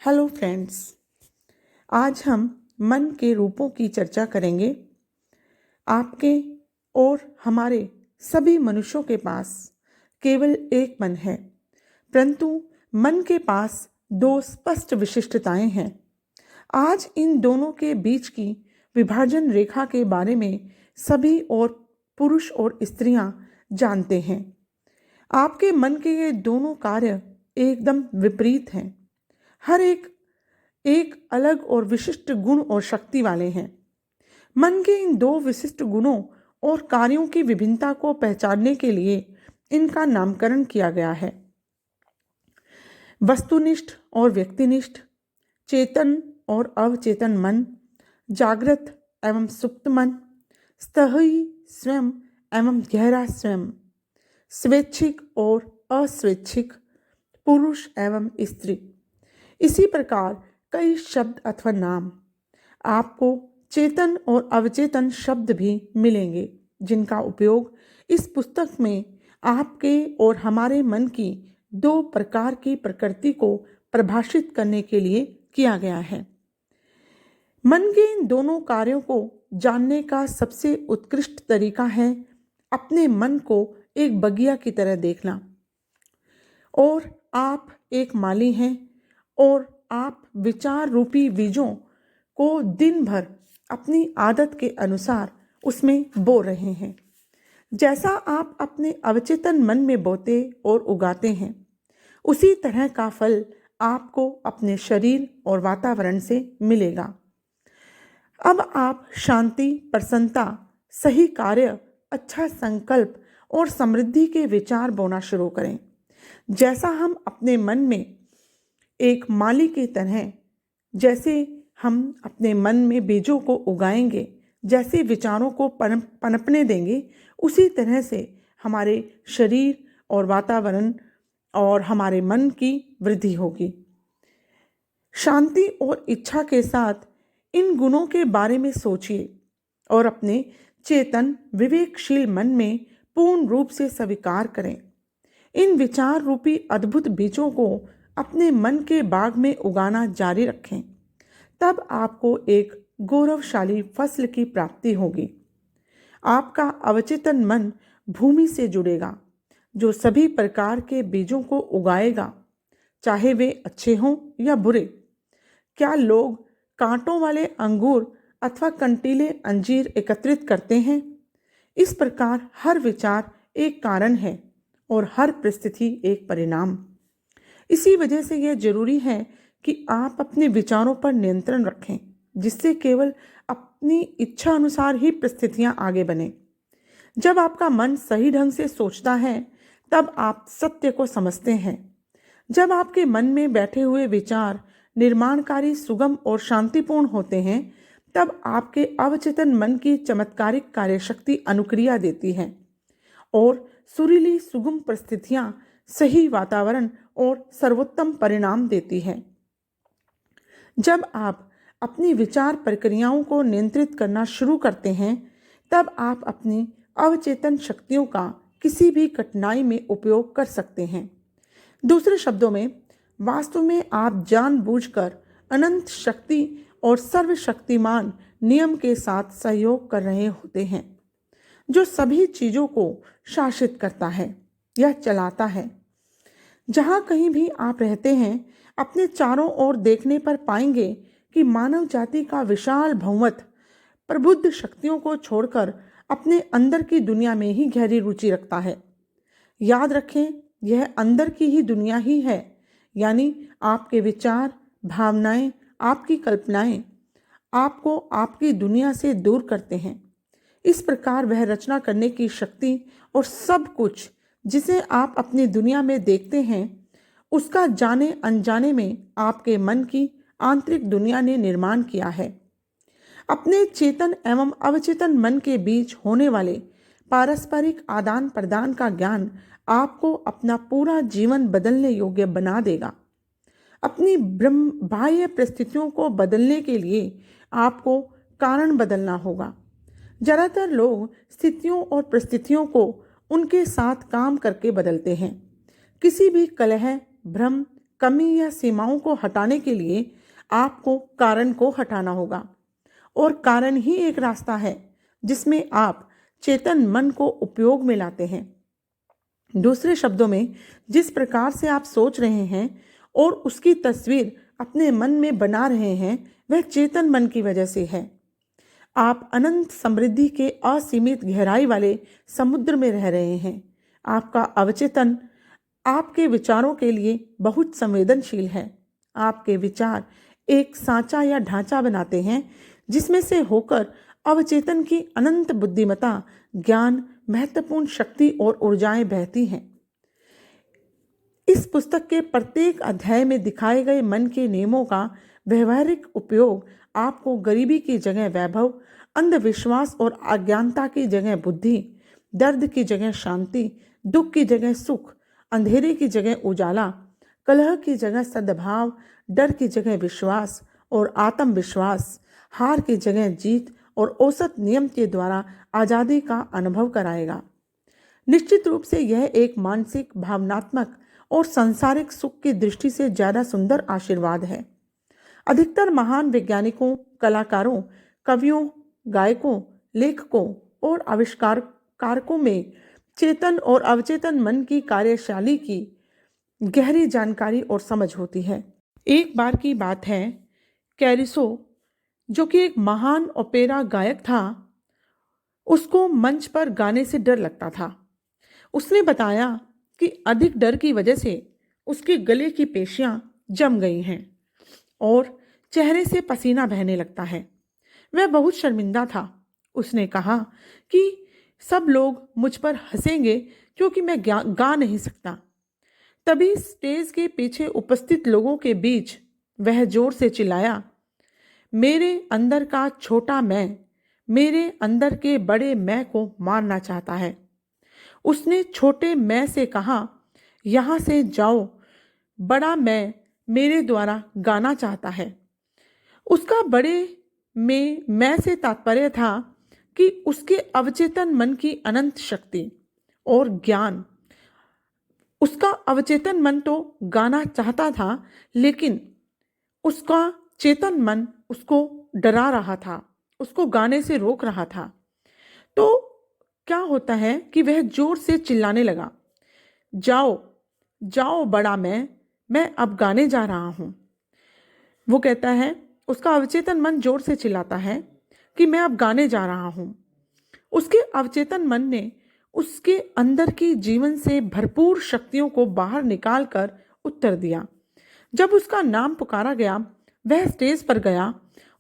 Hello friends, आज हम मन के रूपों की चर्चा करेंगे। आपके और हमारे सभी मनुष्यों के पास केवल एक मन है, परंतु मन के पास दो स्पष्ट विशिष्टताएं हैं। आज इन दोनों के बीच की विभाजन रेखा के बारे में सभी और पुरुष और स्त्रियां जानते हैं। आपके मन के ये दोनों कार्य एकदम विपरीत हैं। हर एक अलग और विशिष्ट गुण और शक्ति वाले हैं। मन के इन दो विशिष्ट गुणों और कार्यों की विभिन्नता को पहचानने के लिए इनका नामकरण किया गया है। वस्तुनिष्ठ और व्यक्तिनिष्ठ, चेतन और अवचेतन मन, जागृत एवं सुप्त मन, स्थूल स्वयं एवं गहरा स्वयं, स्वैच्छिक और अस्वैच्छिक, पुरुष एवं स्त्री। इसी प्रकार कई शब्द अथवा नाम आपको चेतन और अवचेतन शब्द भी मिलेंगे, जिनका उपयोग इस पुस्तक में आपके और हमारे मन की दो प्रकार की प्रकृति को परिभाषित करने के लिए किया गया है। मन के इन दोनों कार्यों को जानने का सबसे उत्कृष्ट तरीका है अपने मन को एक बगिया की तरह देखना। और आप एक माली हैं और आप विचार रूपी बीजों को दिन भर अपनी आदत के अनुसार उसमें बो रहे हैं। जैसा आप अपने अवचेतन मन में बोते और उगाते हैं, उसी तरह का फल आपको अपने शरीर और वातावरण से मिलेगा। अब आप शांति, प्रसन्नता, सही कार्य, अच्छा संकल्प और समृद्धि के विचार बोना शुरू करें। जैसा हम अपने मन में एक माली की तरह, जैसे हम अपने मन में बीजों को उगाएंगे, जैसे विचारों को पनपने देंगे, उसी तरह से हमारे शरीर और वातावरण और हमारे मन की वृद्धि होगी। शांति और इच्छा के साथ इन गुणों के बारे में सोचिए और अपने चेतन विवेकशील मन में पूर्ण रूप से स्वीकार करें। इन विचार रूपी अद्भुत बीजों को अपने मन के बाग में उगाना जारी रखें। तब आपको एक गौरवशाली फसल की प्राप्ति होगी। आपका अवचेतन मन भूमि से जुड़ेगा, जो सभी प्रकार के बीजों को उगाएगा, चाहे वे अच्छे हों या बुरे। क्या लोग कांटों वाले अंगूर अथवा कंटीले अंजीर एकत्रित करते हैं? इस प्रकार हर विचार एक कारण है और हर परिस्थिति एक परिणाम। इसी वजह से यह जरूरी है कि आप अपने विचारों पर नियंत्रण रखें, जिससे केवल अपनी इच्छा अनुसार ही परिस्थितियां आगे बने। जब आपका मन सही ढंग से सोचता है, तब आप सत्य को समझते हैं। जब आपके मन में बैठे हुए विचार निर्माणकारी, सुगम और शांतिपूर्ण होते हैं, तब आपके अवचेतन मन की चमत्कारिक कार्यशक्ति अनुक्रिया देती है और सुरीली सुगम परिस्थितियां सही वातावरण और सर्वोत्तम परिणाम देती है। जब आप अपनी विचार प्रक्रियाओं को नियंत्रित करना शुरू करते हैं, तब आप अपनी अवचेतन शक्तियों का किसी भी कठिनाई में उपयोग कर सकते हैं। दूसरे शब्दों में, वास्तव में आप जानबूझकर अनंत शक्ति और सर्वशक्तिमान नियम के साथ सहयोग कर रहे होते हैं, जो सभी चीजों को शासित करता है या चलाता है। जहां कहीं भी आप रहते हैं, अपने चारों ओर देखने पर पाएंगे कि मानव जाति का विशाल बहुमत प्रबुद्ध शक्तियों को छोड़कर अपने अंदर की दुनिया में ही गहरी रुचि रखता है। याद रखें, यह अंदर की ही दुनिया ही है, यानी आपके विचार, भावनाएं, आपकी कल्पनाएं आपको आपकी दुनिया से दूर करते हैं। इस प्रकार वह रचना करने की शक्ति और सब कुछ जिसे आप अपनी दुनिया में देखते हैं, उसका जाने अनजाने में आपके मन की आंतरिक दुनिया ने निर्माण किया है। अपने चेतन एवं अवचेतन मन के बीच होने वाले पारस्परिक आदान प्रदान का ज्ञान आपको अपना पूरा जीवन बदलने योग्य बना देगा। अपनी बाह्य परिस्थितियों को बदलने के लिए आपको कारण बदलना होगा। ज़्यादातर लोग स्थितियों और परिस्थितियों को उनके साथ काम करके बदलते हैं। किसी भी कलह, भ्रम, कमी या सीमाओं को हटाने के लिए आपको कारण को हटाना होगा, और कारण ही एक रास्ता है जिसमें आप चेतन मन को उपयोग में लाते हैं। दूसरे शब्दों में, जिस प्रकार से आप सोच रहे हैं और उसकी तस्वीर अपने मन में बना रहे हैं, वह चेतन मन की वजह से है। आप अनंत समृद्धि के असीमित गहराई वाले समुद्र में रह रहे हैं। आपका अवचेतन आपके विचारों के लिए बहुत संवेदनशील है। आपके विचार एक सांचा या ढांचा बनाते हैं जिसमें से होकर अवचेतन की अनंत बुद्धिमत्ता, ज्ञान, महत्वपूर्ण शक्ति और ऊर्जाएं बहती हैं। इस पुस्तक के प्रत्येक अध्याय में दिखाए गए मन के नियमों का व्यवहारिक उपयोग आपको गरीबी की जगह वैभव, अंधविश्वास और अज्ञानता की जगह बुद्धि, दर्द की जगह शांति, दुख की जगह सुख, अंधेरे की जगह उजाला, कलह की जगह सद्भाव, डर की जगह विश्वास और आत्मविश्वास, हार की जगह जीत और औसत नियम के द्वारा आज़ादी का अनुभव कराएगा। निश्चित रूप से यह एक मानसिक, भावनात्मक और सांसारिक सुख की दृष्टि से ज़्यादा सुंदर आशीर्वाद है। अधिकतर महान वैज्ञानिकों, कलाकारों, कवियों, गायकों, लेखकों और आविष्कारकों में चेतन और अवचेतन मन की कार्यशैली की गहरी जानकारी और समझ होती है। एक बार की बात है, कैरुसो, जो कि एक महान ओपेरा गायक था, उसको मंच पर गाने से डर लगता था। उसने बताया कि अधिक डर की वजह से उसके गले की पेशियां जम गई हैं और चेहरे से पसीना बहने लगता है। वह बहुत शर्मिंदा था। उसने कहा कि सब लोग मुझ पर हंसेंगे क्योंकि मैं गा नहीं सकता। तभी स्टेज के पीछे उपस्थित लोगों के बीच वह जोर से चिल्लाया, मेरे अंदर का छोटा मैं मेरे अंदर के बड़े मैं को मारना चाहता है। उसने छोटे मैं से कहा, यहाँ से जाओ, बड़ा मैं मेरे द्वारा गाना चाहता है। उसका बड़े में मैं से तात्पर्य था कि उसके अवचेतन मन की अनंत शक्ति और ज्ञान। उसका अवचेतन मन तो गाना चाहता था, लेकिन उसका चेतन मन उसको डरा रहा था, उसको गाने से रोक रहा था। तो क्या होता है कि वह जोर से चिल्लाने लगा, जाओ जाओ बड़ा मैं अब गाने जा रहा हूं। वो कहता है, उसका अवचेतन मन जोर से चिल्लाता है कि मैं अब गाने जा रहा हूं। उसके अवचेतन मन ने उसके अंदर की जीवन से भरपूर शक्तियों को बाहर निकाल कर उत्तर दिया। जब उसका नाम पुकारा गया, वह स्टेज पर गया।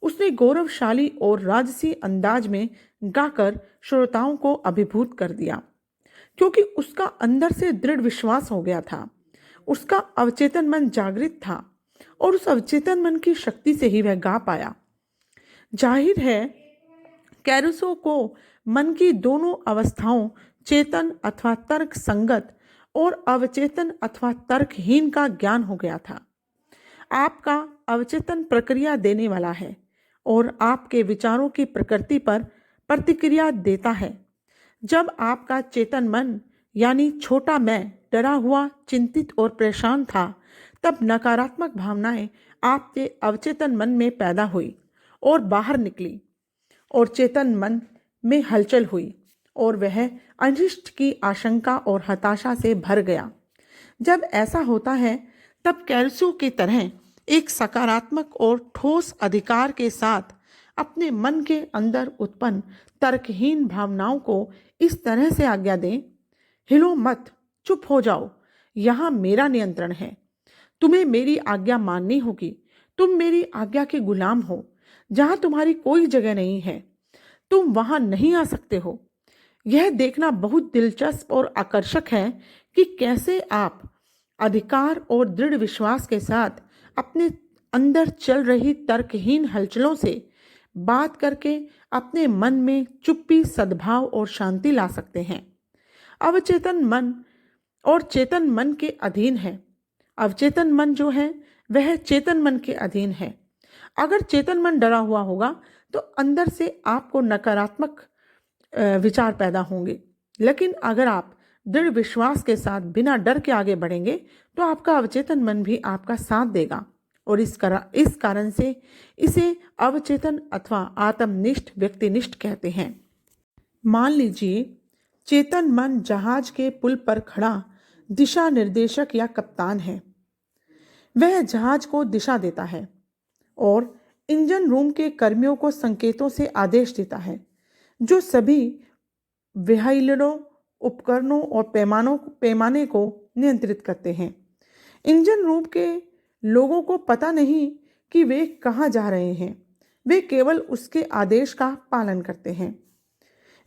उसने गौरवशाली और राजसी अंदाज में गाकर श्रोताओं को अभिभूत कर दिया, क्योंकि उसका अंदर से दृढ़ विश्वास हो गया था। उसका अवचेतन मन जागृत था और उस अवचेतन मन की शक्ति से ही वह गा पाया। जाहिर है, कैरुसो को मन की दोनों अवस्थाओं, चेतन अथवा तर्क संगत और अवचेतन अथवा तर्कहीन का ज्ञान हो गया था। आपका अवचेतन प्रक्रिया देने वाला है और आपके विचारों की प्रकृति पर प्रतिक्रिया देता है। जब आपका चेतन मन यानी छोटा मैं डरा हुआ, चिंतित और परेशान था, तब नकारात्मक भावनाएं आपके अवचेतन मन में पैदा हुई और बाहर निकली और चेतन मन में हलचल हुई और वह अनिष्ट की आशंका और हताशा से भर गया। जब ऐसा होता है, तब कैरुसो की तरह एक सकारात्मक और ठोस अधिकार के साथ अपने मन के अंदर उत्पन्न तर्कहीन भावनाओं को इस तरह से आज्ञा दें, हिलो मत, चुप हो जाओ, यहाँ मेरा नियंत्रण है, तुम्हें मेरी आज्ञा माननी होगी, तुम मेरी आज्ञा के गुलाम हो। जहाँ तुम्हारी कोई जगह नहीं है, तुम वहाँ नहीं आ सकते हो। यह देखना बहुत दिलचस्प और आकर्षक है कि कैसे आप अधिकार और दृढ़ विश्वास के साथ अपने अंदर चल रही तर्कहीन हलचलों से बात करके अपने मन में चुप्पी, सद्भाव और शांति ला सकते हैं। अवचेतन मन और चेतन मन के अधीन है। अवचेतन मन जो है वह चेतन मन के अधीन है। अगर चेतन मन डरा हुआ होगा तो अंदर से आपको नकारात्मक विचार पैदा होंगे, लेकिन अगर आप दृढ़ विश्वास के साथ बिना डर के आगे बढ़ेंगे तो आपका अवचेतन मन भी आपका साथ देगा और इस कारण से इसे अवचेतन अथवा आत्मनिष्ठ व्यक्तिनिष्ठ कहते हैं। मान लीजिए चेतन मन जहाज के पुल पर खड़ा दिशा निर्देशक या कप्तान है। वह जहाज को दिशा देता है और इंजन रूम के कर्मियों को संकेतों से आदेश देता है जो सभी व्हीलरों, उपकरणों और पैमाने को नियंत्रित करते हैं। इंजन रूम के लोगों को पता नहीं कि वे कहाँ जा रहे हैं, वे केवल उसके आदेश का पालन करते हैं।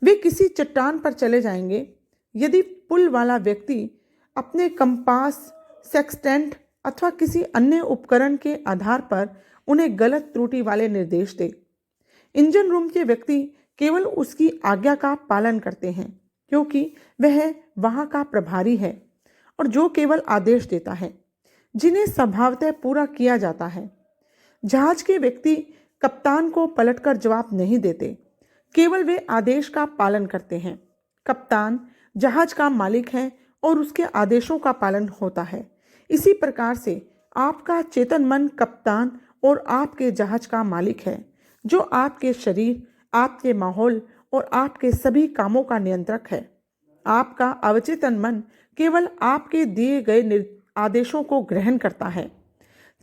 वे किसी चट्टान पर चले जाएंगे यदि पुल वाला व्यक्ति अपने कंपास, सेक्सटेंट अथवा किसी अन्य उपकरण के आधार पर उन्हें गलत त्रुटि वाले निर्देश दे। इंजन रूम के व्यक्ति केवल उसकी आज्ञा का पालन करते हैं क्योंकि वह वहाँ का प्रभारी है और जो केवल आदेश देता है जिन्हें स्वभावतः पूरा किया जाता है। जहाज के व्यक्ति कप्तान को पलटकर जवाब नहीं देते, केवल वे आदेश का पालन करते हैं। कप्तान जहाज का मालिक है और उसके आदेशों का पालन होता है। इसी प्रकार से आपका चेतन मन कप्तान और आपके जहाज का मालिक है जो आपके शरीर, आपके माहौल और आपके सभी कामों का नियंत्रक है। आपका अवचेतन मन केवल आपके दिए गए आदेशों को ग्रहण करता है।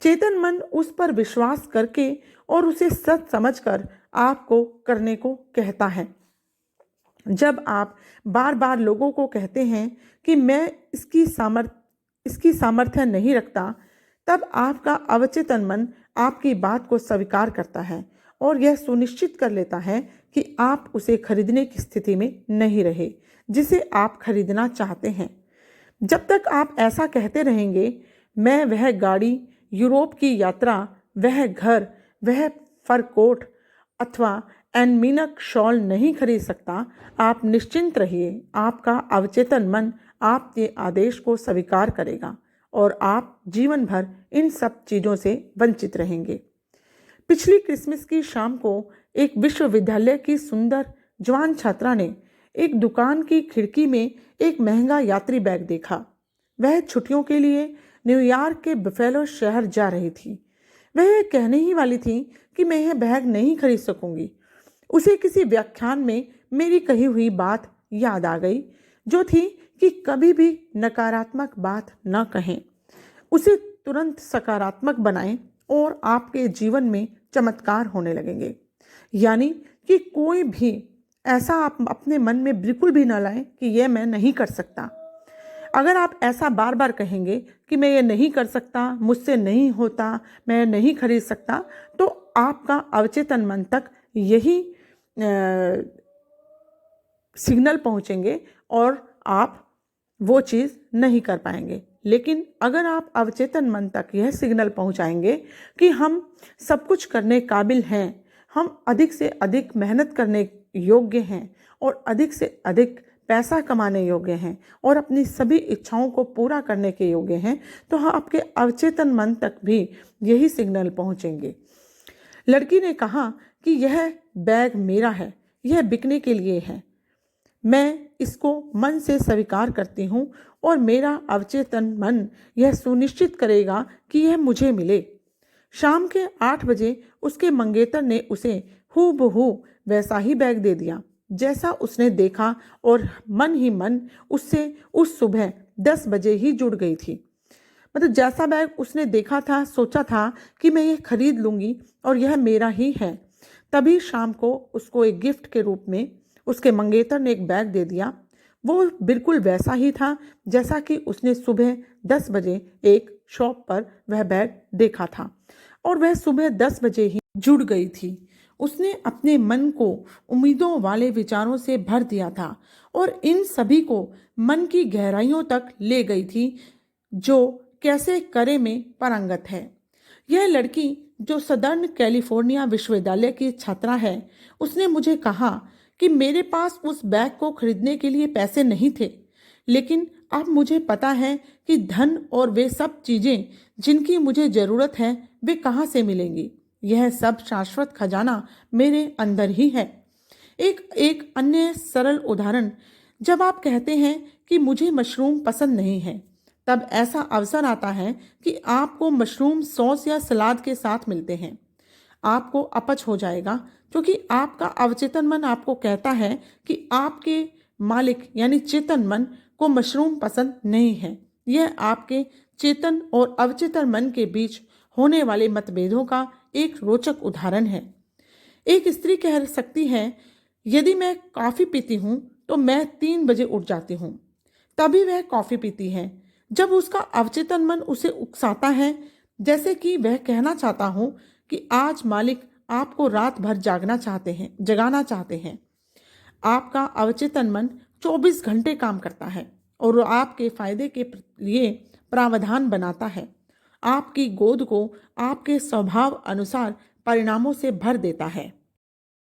चेतन मन उस पर विश्वास करके और उसे सच समझकर आपको करने को कहता है। जब आप बार बार लोगों को कहते हैं कि मैं इसकी सामर्थ्य नहीं रखता, तब आपका अवचेतन मन आपकी बात को स्वीकार करता है और यह सुनिश्चित कर लेता है कि आप उसे खरीदने की स्थिति में नहीं रहे जिसे आप खरीदना चाहते हैं। जब तक आप ऐसा कहते रहेंगे, मैं वह गाड़ी, यूरोप की यात्रा, वह घर, वह फर कोट अथवा एनमीनक शॉल नहीं खरीद सकता, आप निश्चिंत रहिए, आपका अवचेतन मन आपके आदेश को स्वीकार करेगा और आप जीवन भर इन सब चीज़ों से वंचित रहेंगे। पिछली क्रिसमस की शाम को एक विश्वविद्यालय की सुंदर जवान छात्रा ने एक दुकान की खिड़की में एक महंगा यात्री बैग देखा। वह छुट्टियों के लिए न्यूयॉर्क के बफेलो शहर जा रही थी। वह कहने ही वाली थी कि मैं यह बैग नहीं खरीद सकूंगी। उसे किसी व्याख्यान में मेरी कही हुई बात याद आ गई जो थी कि कभी भी नकारात्मक बात न कहें, उसे तुरंत सकारात्मक बनाएं और आपके जीवन में चमत्कार होने लगेंगे। यानी कि कोई भी ऐसा आप अपने मन में बिल्कुल भी न लाएं कि यह मैं नहीं कर सकता। अगर आप ऐसा बार बार कहेंगे कि मैं ये नहीं कर सकता, मुझसे नहीं होता, मैं नहीं खरीद सकता, तो आपका अवचेतन मन तक यही सिग्नल पहुंचेंगे और आप वो चीज़ नहीं कर पाएंगे। लेकिन अगर आप अवचेतन मन तक यह सिग्नल पहुंचाएंगे कि हम सब कुछ करने काबिल हैं, हम अधिक से अधिक मेहनत करने योग्य हैं और अधिक से अधिक पैसा कमाने योग्य हैं और अपनी सभी इच्छाओं को पूरा करने के योग्य हैं, तो हाँ, आपके अवचेतन मन तक भी यही सिग्नल पहुंचेंगे। लड़की ने कहा कि यह बैग मेरा है, यह बिकने के लिए है, मैं इसको मन से स्वीकार करती हूँ और मेरा अवचेतन मन यह सुनिश्चित करेगा कि यह मुझे मिले। शाम के 8 बजे उसके मंगेतर ने उसे हूबहू वैसा ही बैग दे दिया जैसा उसने देखा और मन ही मन उससे उस सुबह 10 बजे ही जुड़ गई थी। मतलब जैसा बैग उसने देखा था, सोचा था कि मैं ये खरीद लूँगी और यह मेरा ही है। तभी शाम को उसको एक गिफ्ट के रूप में उसके मंगेतर ने एक बैग दे दिया। वो बिल्कुल वैसा ही था जैसा कि उसने सुबह 10 बजे एक शॉप पर वह बैग देखा था और वह सुबह 10 बजे ही जुड़ गई थी। उसने अपने मन को उम्मीदों वाले विचारों से भर दिया था और इन सभी को मन की गहराइयों तक ले गई थी जो कैसे करे में पारंगत है। यह लड़की जो सदर्न कैलिफोर्निया विश्वविद्यालय की छात्रा है, उसने मुझे कहा कि मेरे पास उस बैग को खरीदने के लिए पैसे नहीं थे, लेकिन अब मुझे पता है कि धन और वे सब चीज़ें जिनकी मुझे ज़रूरत है वे कहाँ से मिलेंगी। यह सब शाश्वत खजाना मेरे अंदर ही है। एक अन्य सरल उदाहरण जब आप कहते हैं कि मुझे मशरूम पसंद नहीं है, तब ऐसा अवसर आता है कि आपको मशरूम सॉस या सलाद के साथ मिलते हैं। आपको अपच हो जाएगा, क्योंकि आपका अवचेतन मन आपको कहता है कि आपके मालिक यानी चेतन मन को मशरूम पसंद नहीं है। यह आपके चेतन और अवचेतन मन के बीच होने वाले मतभेदों का एक रोचक उदाहरण है। एक स्त्री कह सकती है, यदि मैं कॉफ़ी पीती हूँ तो मैं 3 बजे उठ जाती हूँ। तभी वह कॉफ़ी पीती है। जब उसका अवचेतन मन उसे उकसाता है, जैसे कि वह कहना चाहता हो कि आज मालिक आपको रात भर जगाना चाहते हैं। आपका अवचेतन मन 24 घंटे काम करता है और आपके फायदे के लिए प्रावधान बनाता है। आपकी गोद को आपके स्वभाव अनुसार परिणामों से भर देता है।